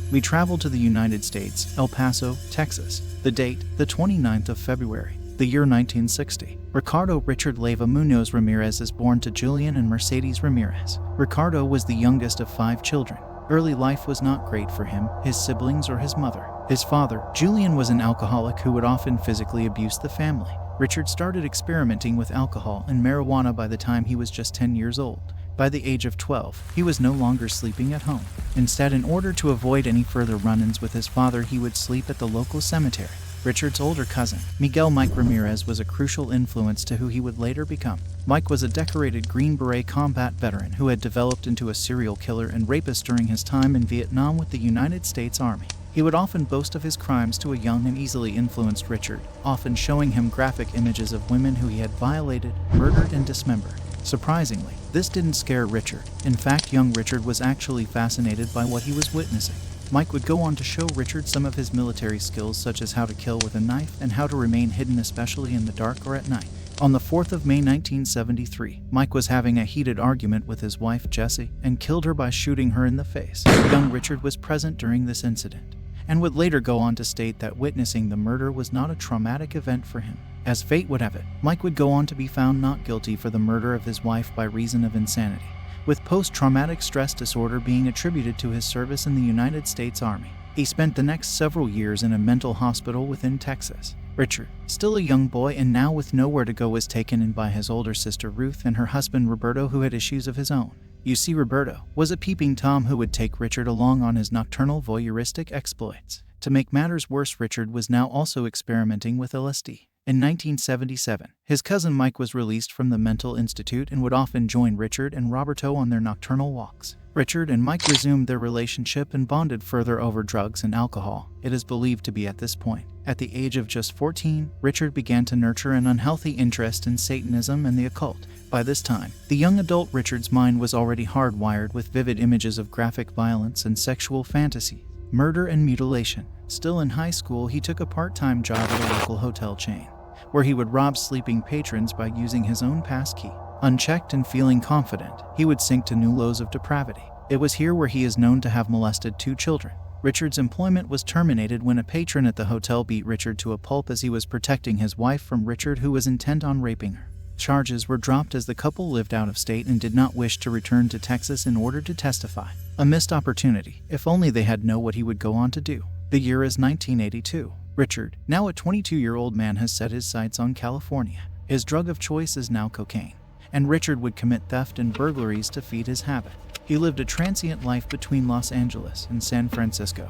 We travel to the United States, El Paso, Texas. The date, the 29th of February, the year 1960. Ricardo Richard Leyva Munoz Ramirez is born to Julian and Mercedes Ramirez. Ricardo was the youngest of 5 children. Early life was not great for him, his siblings, or his mother. His father, Julian, was an alcoholic who would often physically abuse the family. Richard started experimenting with alcohol and marijuana by the time he was just 10 years old. By the age of 12, he was no longer sleeping at home. Instead, in order to avoid any further run-ins with his father, he would sleep at the local cemetery. Richard's older cousin, Miguel Mike Ramirez, was a crucial influence to who he would later become. Mike was a decorated Green Beret combat veteran who had developed into a serial killer and rapist during his time in Vietnam with the United States Army. He would often boast of his crimes to a young and easily influenced Richard, often showing him graphic images of women who he had violated, murdered, and dismembered. Surprisingly, this didn't scare Richard. In fact, young Richard was actually fascinated by what he was witnessing. Mike would go on to show Richard some of his military skills, such as how to kill with a knife and how to remain hidden, especially in the dark or at night. On the 4th of May 1973, Mike was having a heated argument with his wife Jessie and killed her by shooting her in the face. Young Richard was present during this incident and would later go on to state that witnessing the murder was not a traumatic event for him. As fate would have it, Mike would go on to be found not guilty for the murder of his wife by reason of insanity, with post-traumatic stress disorder being attributed to his service in the United States Army. He spent the next several years in a mental hospital within Texas. Richard, still a young boy and now with nowhere to go, was taken in by his older sister Ruth and her husband Roberto, who had issues of his own. You see, Roberto was a peeping Tom who would take Richard along on his nocturnal voyeuristic exploits. To make matters worse, Richard was now also experimenting with LSD. In 1977, his cousin Mike was released from the mental institute and would often join Richard and Roberto on their nocturnal walks. Richard and Mike resumed their relationship and bonded further over drugs and alcohol. It is believed to be at this point. At the age of just 14, Richard began to nurture an unhealthy interest in Satanism and the occult. By this time, the young adult Richard's mind was already hardwired with vivid images of graphic violence and sexual fantasies, murder and mutilation. Still in high school, he took a part-time job at a local hotel chain, where he would rob sleeping patrons by using his own passkey. Unchecked and feeling confident, he would sink to new lows of depravity. It was here where he is known to have molested 2 children. Richard's employment was terminated when a patron at the hotel beat Richard to a pulp as he was protecting his wife from Richard, who was intent on raping her. Charges were dropped as the couple lived out of state and did not wish to return to Texas in order to testify. A missed opportunity. If only they had known what he would go on to do. The year is 1982. Richard, now a 22-year-old man, has set his sights on California. His drug of choice is now cocaine, and Richard would commit theft and burglaries to feed his habit. He lived a transient life between Los Angeles and San Francisco,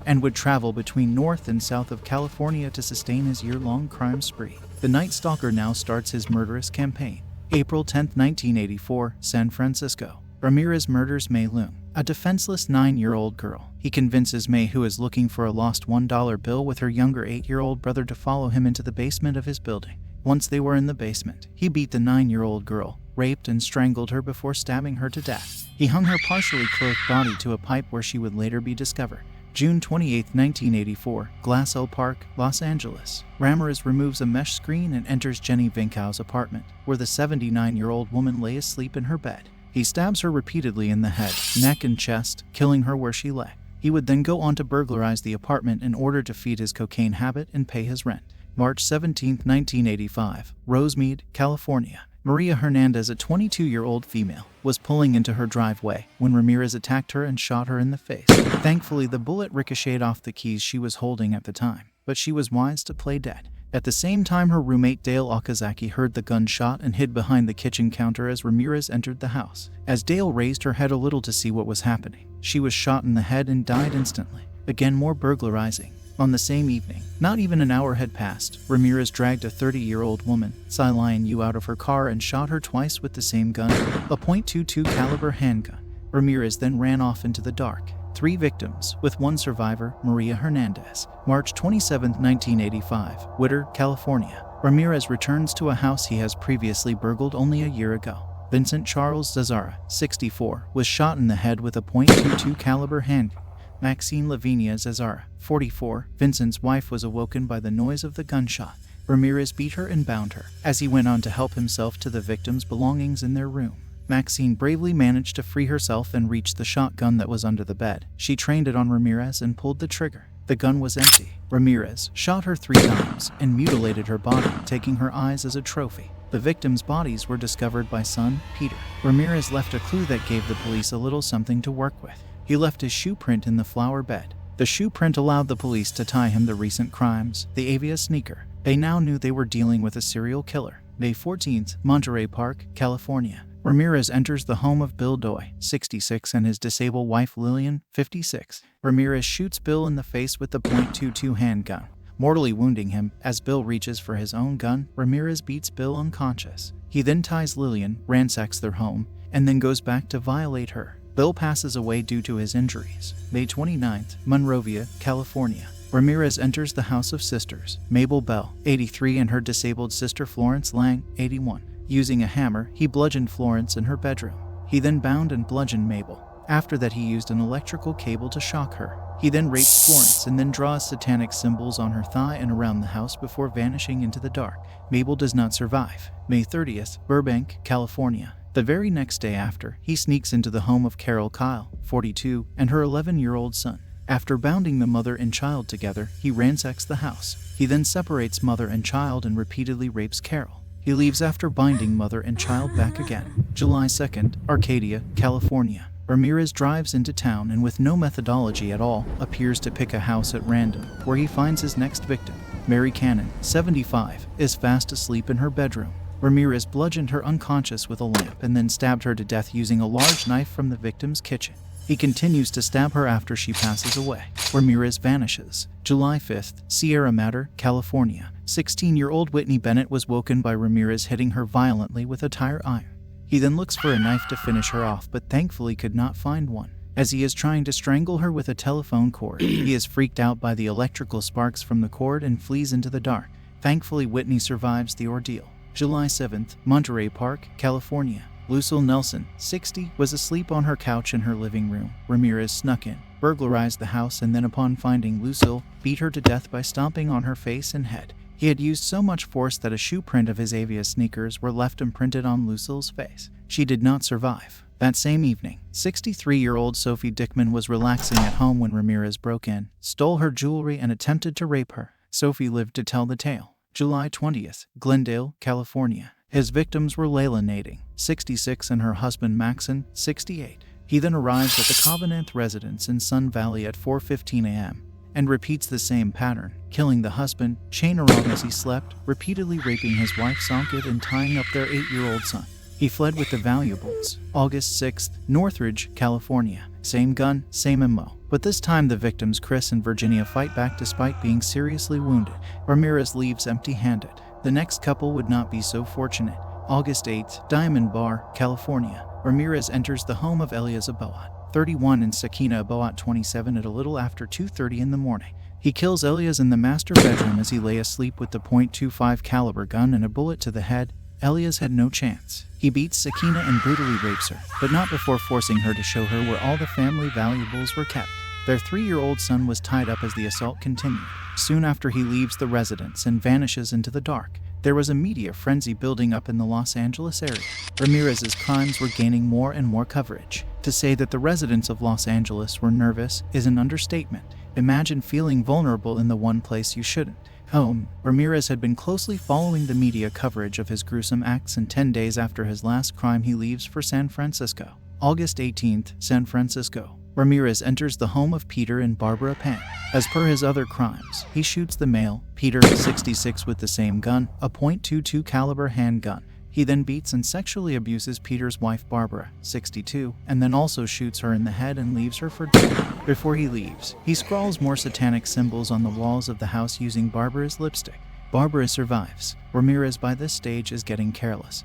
and would travel between north and south of California to sustain his year-long crime spree. The Night Stalker now starts his murderous campaign. April 10, 1984, San Francisco. Ramirez murders May Loon, a defenseless 9-year-old girl. He convinces May, who is looking for a lost $1 bill, with her younger 8-year-old brother to follow him into the basement of his building. Once they were in the basement, he beat the 9-year-old girl, raped and strangled her before stabbing her to death. He hung her partially clothed body to a pipe where she would later be discovered. June 28, 1984, Glassell Park, Los Angeles. Ramirez removes a mesh screen and enters Jenny Vinkau's apartment, where the 79-year-old woman lay asleep in her bed. He stabs her repeatedly in the head, neck, and chest, killing her where she lay. He would then go on to burglarize the apartment in order to feed his cocaine habit and pay his rent. March 17, 1985, ROSEMEAD, California. Maria Hernandez, a 22-year-old female, was pulling into her driveway when Ramirez attacked her and shot her in the face. Thankfully, the bullet ricocheted off the keys she was holding at the time, but she was wise to play dead. At the same time, her roommate Dale Okazaki heard the gunshot and hid behind the kitchen counter as Ramirez entered the house. As Dale raised her head a little to see what was happening, she was shot in the head and died instantly. Again, more burglarizing. On the same evening, not even an hour had passed, Ramirez dragged a 30-year-old woman, Silayan Yu, out of her car and shot her twice with the same gun, a .22 caliber handgun. Ramirez then ran off into the dark. 3 victims, with 1 survivor, Maria Hernandez. March 27, 1985, Whittier, California. Ramirez returns to a house he has previously burgled only a year ago. Vincent Charles Zazara, 64, was shot in the head with a .22 caliber handgun. Maxine Lavinia Zazara, 44, Vincent's wife, was awoken by the noise of the gunshot. Ramirez beat her and bound her, as he went on to help himself to the victims' belongings in their room. Maxine bravely managed to free herself and reach the shotgun that was under the bed. She trained it on Ramirez and pulled the trigger. The gun was empty. Ramirez shot her 3 times and mutilated her body, taking her eyes as a trophy. The victims' bodies were discovered by son, Peter. Ramirez left a clue that gave the police a little something to work with. He left his shoe print in the flower bed. The shoe print allowed the police to tie him to recent crimes, the Avia sneaker. They now knew they were dealing with a serial killer. May 14th, Monterey Park, California. Ramirez enters the home of Bill Doy, 66, and his disabled wife Lillian, 56. Ramirez shoots Bill in the face with the .22 handgun, mortally wounding him. As Bill reaches for his own gun, Ramirez beats Bill unconscious. He then ties Lillian, ransacks their home, and then goes back to violate her. Bill passes away due to his injuries. May 29th, Monrovia, California. Ramirez enters the house of sisters, Mabel Bell, 83, and her disabled sister Florence Lang, 81. Using a hammer, he bludgeoned Florence in her bedroom. He then bound and bludgeoned Mabel. After that, he used an electrical cable to shock her. He then rapes Florence and then draws satanic symbols on her thigh and around the house before vanishing into the dark. Mabel does not survive. May 30th, Burbank, California. The very next day after, he sneaks into the home of Carol Kyle, 42, and her 11-year-old son. After bounding the mother and child together, he ransacks the house. He then separates mother and child and repeatedly rapes Carol. He leaves after binding mother and child back again. July 2nd, Arcadia, California. Ramirez drives into town and with no methodology at all, appears to pick a house at random, where he finds his next victim. Mary Cannon, 75, is fast asleep in her bedroom. Ramirez bludgeoned her unconscious with a lamp and then stabbed her to death using a large knife from the victim's kitchen. He continues to stab her after she passes away. Ramirez vanishes. July 5th, Sierra Madre, California. 16-year-old Whitney Bennett was woken by Ramirez hitting her violently with a tire iron. He then looks for a knife to finish her off, but thankfully could not find one. As he is trying to strangle her with a telephone cord, he is freaked out by the electrical sparks from the cord and flees into the dark. Thankfully, Whitney survives the ordeal. July 7th, Monterey Park, California. Lucille Nelson, 60, was asleep on her couch in her living room. Ramirez snuck in, burglarized the house, and then upon finding Lucille, beat her to death by stomping on her face and head. He had used so much force that a shoe print of his Avia sneakers were left imprinted on Lucille's face. She did not survive. That same evening, 63-year-old Sophie Dickman was relaxing at home when Ramirez broke in, stole her jewelry, and attempted to rape her. Sophie lived to tell the tale. July 20th, Glendale, California. His victims were Layla Nading, 66, and her husband Maxon, 68. He then arrives at the Covenant residence in Sun Valley at 4:15 a.m. and repeats the same pattern, killing the husband, chaining her as he slept, repeatedly raping his wife Sonkit, and tying up their 8-year-old son. He fled with the valuables. August 6th, Northridge, California. Same gun, same MO. But this time the victims Chris and Virginia fight back despite being seriously wounded. Ramirez leaves empty-handed. The next couple would not be so fortunate. August 8th, Diamond Bar, California. Ramirez enters the home of Elias Aboat, 31, and Sakina Aboat, 27, at a little after 2:30 in the morning. He kills Elias in the master bedroom as he lay asleep with the .25 caliber gun and a bullet to the head. Elias had no chance. He beats Sakina and brutally rapes her, but not before forcing her to show her where all the family valuables were kept. Their 3-year-old son was tied up as the assault continued. Soon after, he leaves the residence and vanishes into the dark. There was a media frenzy building up in the Los Angeles area. Ramirez's crimes were gaining more and more coverage. To say that the residents of Los Angeles were nervous is an understatement. Imagine feeling vulnerable in the one place you shouldn't. Home. Ramirez had been closely following the media coverage of his gruesome acts, and 10 days after his last crime, he leaves for San Francisco. August 18th, San Francisco. Ramirez enters the home of Peter and Barbara Pan. As per his other crimes, he shoots the male, Peter, 66, with the same gun, a .22 caliber handgun. He then beats and sexually abuses Peter's wife Barbara, 62, and then also shoots her in the head and leaves her for dead. Before he leaves, he scrawls more satanic symbols on the walls of the house using Barbara's lipstick. Barbara survives. Ramirez by this stage is getting careless.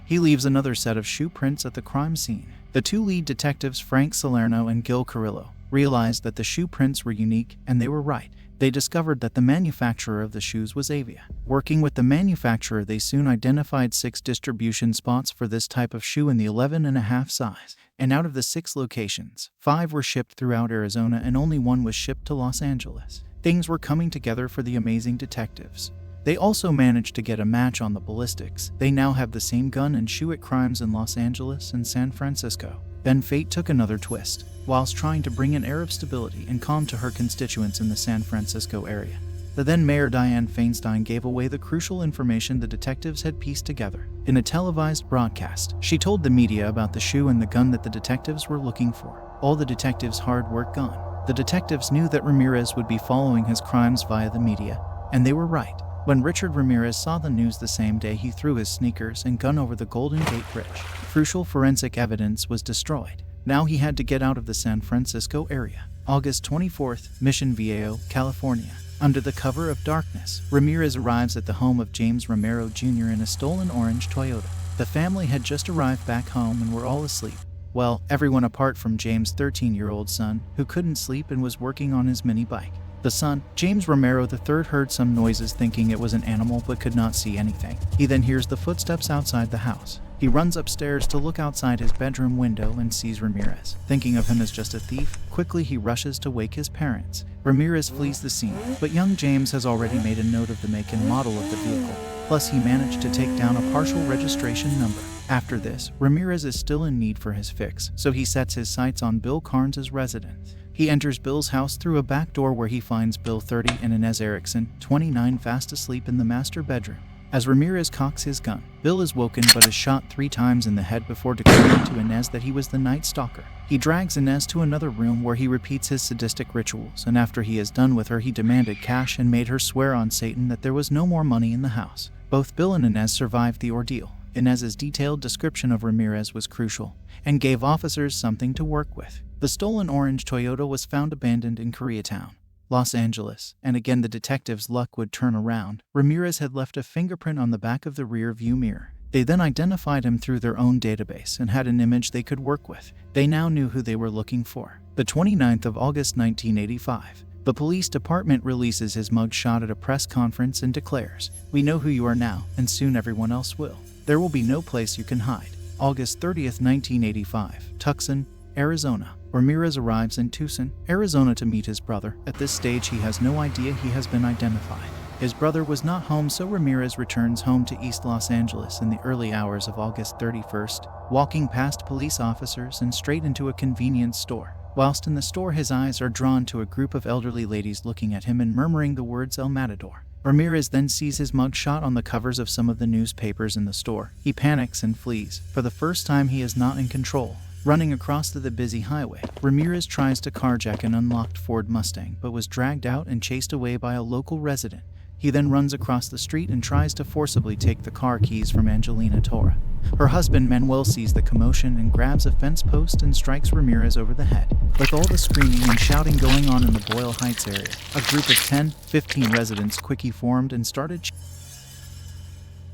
He leaves another set of shoe prints at the crime scene. The 2 lead detectives, Frank Salerno and Gil Carrillo, realized that the shoe prints were unique, and they were right. They discovered that the manufacturer of the shoes was Avia. Working with the manufacturer, they soon identified 6 distribution spots for this type of shoe in the 11.5 size. And out of the 6 locations, 5 were shipped throughout Arizona and only 1 was shipped to Los Angeles. Things were coming together for the amazing detectives. They also managed to get a match on the ballistics. They now have the same gun and shoe at crimes in Los Angeles and San Francisco. Then fate took another twist. Whilst trying to bring an air of stability and calm to her constituents in the San Francisco area, the then Mayor Dianne Feinstein gave away the crucial information the detectives had pieced together. In a televised broadcast, she told the media about the shoe and the gun that the detectives were looking for. All the detectives' hard work gone. The detectives knew that Ramirez would be following his crimes via the media, and they were right. When Richard Ramirez saw the news the same day, he threw his sneakers and gun over the Golden Gate Bridge. Crucial forensic evidence was destroyed. Now he had to get out of the San Francisco area. August 24th, Mission Viejo, California. Under the cover of darkness, Ramirez arrives at the home of James Romero Jr. in a stolen orange Toyota. The family had just arrived back home and were all asleep. Well, everyone apart from James' 13-year-old son, who couldn't sleep and was working on his mini bike. The son, James Romero III, heard some noises thinking it was an animal but could not see anything. He then hears the footsteps outside the house. He runs upstairs to look outside his bedroom window and sees Ramirez. Thinking of him as just a thief, quickly he rushes to wake his parents. Ramirez flees the scene, but young James has already made a note of the make and model of the vehicle. Plus, he managed to take down a partial registration number. After this, Ramirez is still in need for his fix, so he sets his sights on Bill Carnes' residence. He enters Bill's house through a back door where he finds Bill 30 and Inez Erickson, 29, fast asleep in the master bedroom. As Ramirez cocks his gun, Bill is woken but is shot 3 times in the head before declaring to Inez that he was the night stalker. He drags Inez to another room where he repeats his sadistic rituals, and after he is done with her, he demanded cash and made her swear on Satan that there was no more money in the house. Both Bill and Inez survived the ordeal. Inez's detailed description of Ramirez was crucial and gave officers something to work with. The stolen orange Toyota was found abandoned in Koreatown, Los Angeles, and again the detectives' luck would turn around. Ramirez had left a fingerprint on the back of the rear view mirror. They then identified him through their own database and had an image they could work with. They now knew who they were looking for. The 29th of August 1985. The police department releases his mugshot at a press conference and declares, "We know who you are now, and soon everyone else will. There will be no place you can hide." August 30th, 1985. Tucson, Arizona. Ramirez arrives in Tucson, Arizona to meet his brother. At this stage, he has no idea he has been identified. His brother was not home, so Ramirez returns home to East Los Angeles in the early hours of August 31st, walking past police officers and straight into a convenience store. Whilst in the store, his eyes are drawn to a group of elderly ladies looking at him and murmuring the words El Matador. Ramirez then sees his mugshot on the covers of some of the newspapers in the store. He panics and flees. For the first time, he is not in control. Running across to the busy highway, Ramirez tries to carjack an unlocked Ford Mustang but was dragged out and chased away by a local resident. He then runs across the street and tries to forcibly take the car keys from Angelina Torra. Her husband Manuel sees the commotion and grabs a fence post and strikes Ramirez over the head. With all the screaming and shouting going on in the Boyle Heights area, a group of 10-15 residents quickly formed and started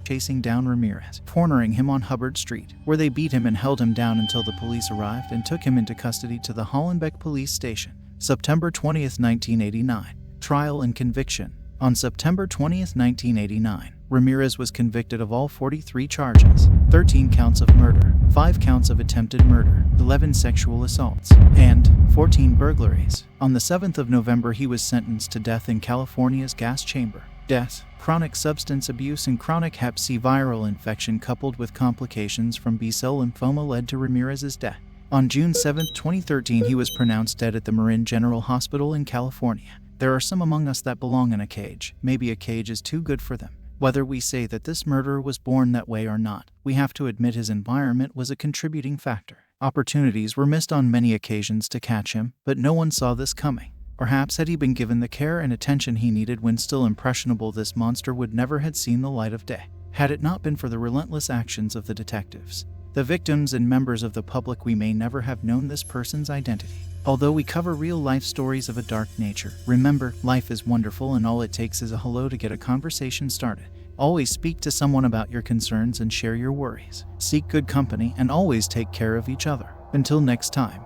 chasing down Ramirez, cornering him on Hubbard Street, where they beat him and held him down until the police arrived and took him into custody to the Hollenbeck Police Station. September 20th, 1989. Trial and conviction. On September 20th, 1989, Ramirez was convicted of all 43 charges, 13 counts of murder, 5 counts of attempted murder, 11 sexual assaults, and 14 burglaries. On the 7th of November, he was sentenced to death in California's gas chamber. Death, chronic substance abuse and chronic hep C viral infection coupled with complications from B-cell lymphoma led to Ramirez's death. On June 7, 2013, he was pronounced dead at the Marin General Hospital in California. There are some among us that belong in a cage. Maybe a cage is too good for them. Whether we say that this murderer was born that way or not, we have to admit his environment was a contributing factor. Opportunities were missed on many occasions to catch him, but no one saw this coming. Perhaps had he been given the care and attention he needed when still impressionable, this monster would never have seen the light of day. Had it not been for the relentless actions of the detectives, the victims and members of the public, we may never have known this person's identity. Although we cover real-life stories of a dark nature, remember, life is wonderful and all it takes is a hello to get a conversation started. Always speak to someone about your concerns and share your worries. Seek good company and always take care of each other. Until next time.